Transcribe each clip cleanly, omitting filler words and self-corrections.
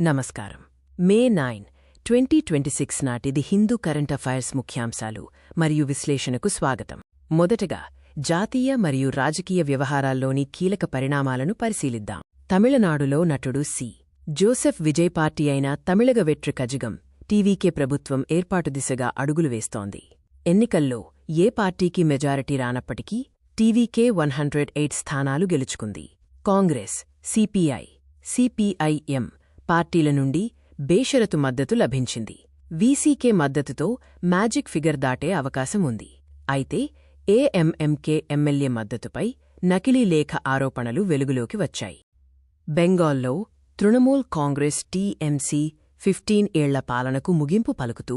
నమస్కారం. మే 9, 2026 నాటిది Hindu current affairs ముఖ్యాంశాలు మరియు విశ్లేషణకు స్వాగతం. మొదటగా జాతీయ మరియు రాజకీయ వ్యవహారాల్లోని కీలక పరిణామాలను పరిశీలిద్దాం. తమిళనాడులో నటుడు సి. జోసెఫ్ విజయ్ పార్టీ అయిన తమిళగ వెట్రి కజగం టీవీకే ప్రభుత్వం ఏర్పాటు దిశగా అడుగులు వేస్తోంది. ఎన్నికల్లో ఏ పార్టీకి మెజారిటీ రానప్పటికీ టీవీకే 108 స్థానాలు గెలుచుకుంది. కాంగ్రెస్, సిపిఐ, సిపిఐఎం పార్టీల నుండి బేషరతు మద్దతు లభించింది. వీసీకే మద్దతుతో మ్యాజిక్ ఫిగర్ దాటే అవకాశం ఉంది. అయితే ఏఎంఎంకే ఎమ్మెల్యే మద్దతుపై నకిలీ లేఖ ఆరోపణలు వెలుగులోకి వచ్చాయి. బెంగాల్లో తృణమూల్ కాంగ్రెస్ టీఎంసీ 15 ఏళ్ల పాలనకు ముగింపు పలుకుతూ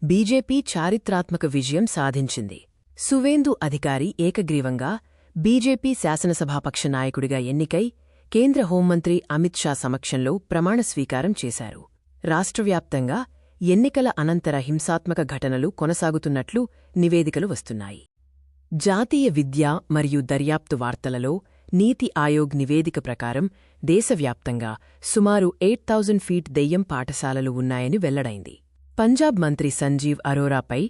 బీజేపీ చారిత్రాత్మక విజయం సాధించింది. సువేందు అధికారి ఏకగ్రీవంగా బీజేపీ శాసనసభాపక్ష నాయకుడిగా ఎన్నికై కేంద్ర హోంమంత్రి అమిత్ షా సమక్షంలో ప్రమాణ స్వీకారం చేశారు. రాష్ట్రవ్యాప్తంగా ఎన్నికల అనంతర హింసాత్మక ఘటనలు కొనసాగుతున్నట్లు నివేదికలు వస్తున్నాయి. జాతీయ విద్యా మరియు దర్యాప్తు వార్తలలో నీతి ఆయోగ్ నివేదిక ప్రకారం దేశవ్యాప్తంగా సుమారు 8000 ఫీట్ దెయ్యం పాఠశాలలు ఉన్నాయని వెల్లడైంది. పంజాబ్ మంత్రి సంజీవ్ అరోరాపై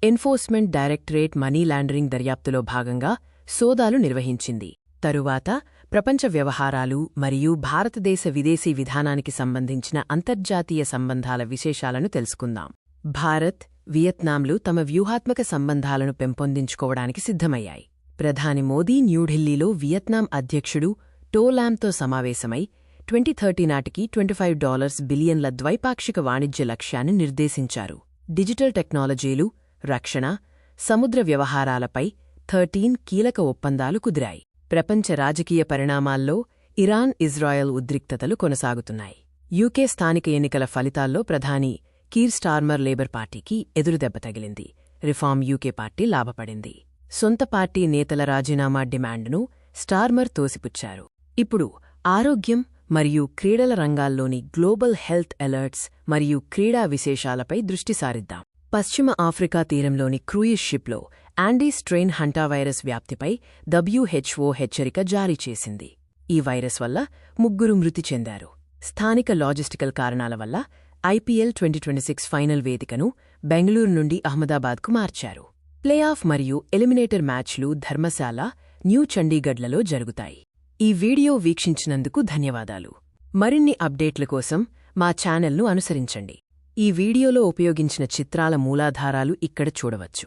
ఎన్ఫోర్స్మెంట్ డైరెక్టరేట్ మనీ లాండరింగ్ దర్యాప్తులో భాగంగా సోదాలు నిర్వహించింది. తరువాత ప్రపంచ వ్యవహారాలు మరియు భారతదేశ విదేశీ విధానానికి సంబంధించిన అంతర్జాతీయ సంబంధాల విశేషాలను తెలుసుకుందాం. భారత్, వియత్నాంలు తమ వ్యూహాత్మక సంబంధాలను పెంపొందించుకోవడానికి సిద్ధమయ్యాయి. ప్రధాని మోదీ న్యూఢిల్లీలో వియత్నాం అధ్యక్షుడు టో లామ్తో సమావేశమై 2030 నాటికి $25 బిలియన్ల ద్వైపాక్షిక వాణిజ్య లక్ష్యాన్ని నిర్దేశించారు. డిజిటల్ టెక్నాలజీలు, రక్షణ, సముద్ర వ్యవహారాలపై 13 కీలక ఒప్పందాలు కుదిరాయి. ప్రపంచ రాజకీయ పరిణామాల్లో ఇరాన్, ఇజ్రాయెల్ ఉద్రిక్తతలు కొనసాగుతున్నాయి. యూకే స్థానిక ఎన్నికల ఫలితాల్లో ప్రధాని కీర్ స్టార్మర్ లేబర్ పార్టీకి ఎదురుదెబ్బ తగిలింది. రిఫార్మ్ యూకే పార్టీ లాభపడింది. సొంత పార్టీ నేతల రాజీనామా డిమాండ్ను స్టార్మర్ తోసిపుచ్చారు. ఇప్పుడు ఆరోగ్యం మరియు క్రీడల రంగాల్లోని గ్లోబల్ హెల్త్ అలర్ట్స్ మరియు క్రీడా విశేషాలపై దృష్టి సారిద్దాం. పశ్చిమ ఆఫ్రికా తీరంలోని క్రూయిజ్ షిప్లో యాండీస్ స్ట్రెయిన్ హంటావైరస్ వ్యాప్తిపై WHO హెచ్చరిక జారీ చేసింది. ఈ వైరస్ వల్ల 3 మృతి చెందారు. స్థానిక లాజిస్టికల్ కారణాల వల్ల IPL 2026 ఫైనల్ వేదికను బెంగళూరు నుండి అహ్మదాబాద్కు మార్చారు. ప్లే ఆఫ్ మరియు ఎలిమినేటర్ మ్యాచ్లు ధర్మశాల, న్యూ చండీగఢ్లలో జరుగుతాయి. ఈ వీడియో వీక్షించినందుకు ధన్యవాదాలు. మరిన్ని అప్డేట్ల కోసం మా ఛానల్ను అనుసరించండి. ఈ వీడియోలో ఉపయోగించిన చిత్రాల మూలాధారాలు ఇక్కడ చూడవచ్చు.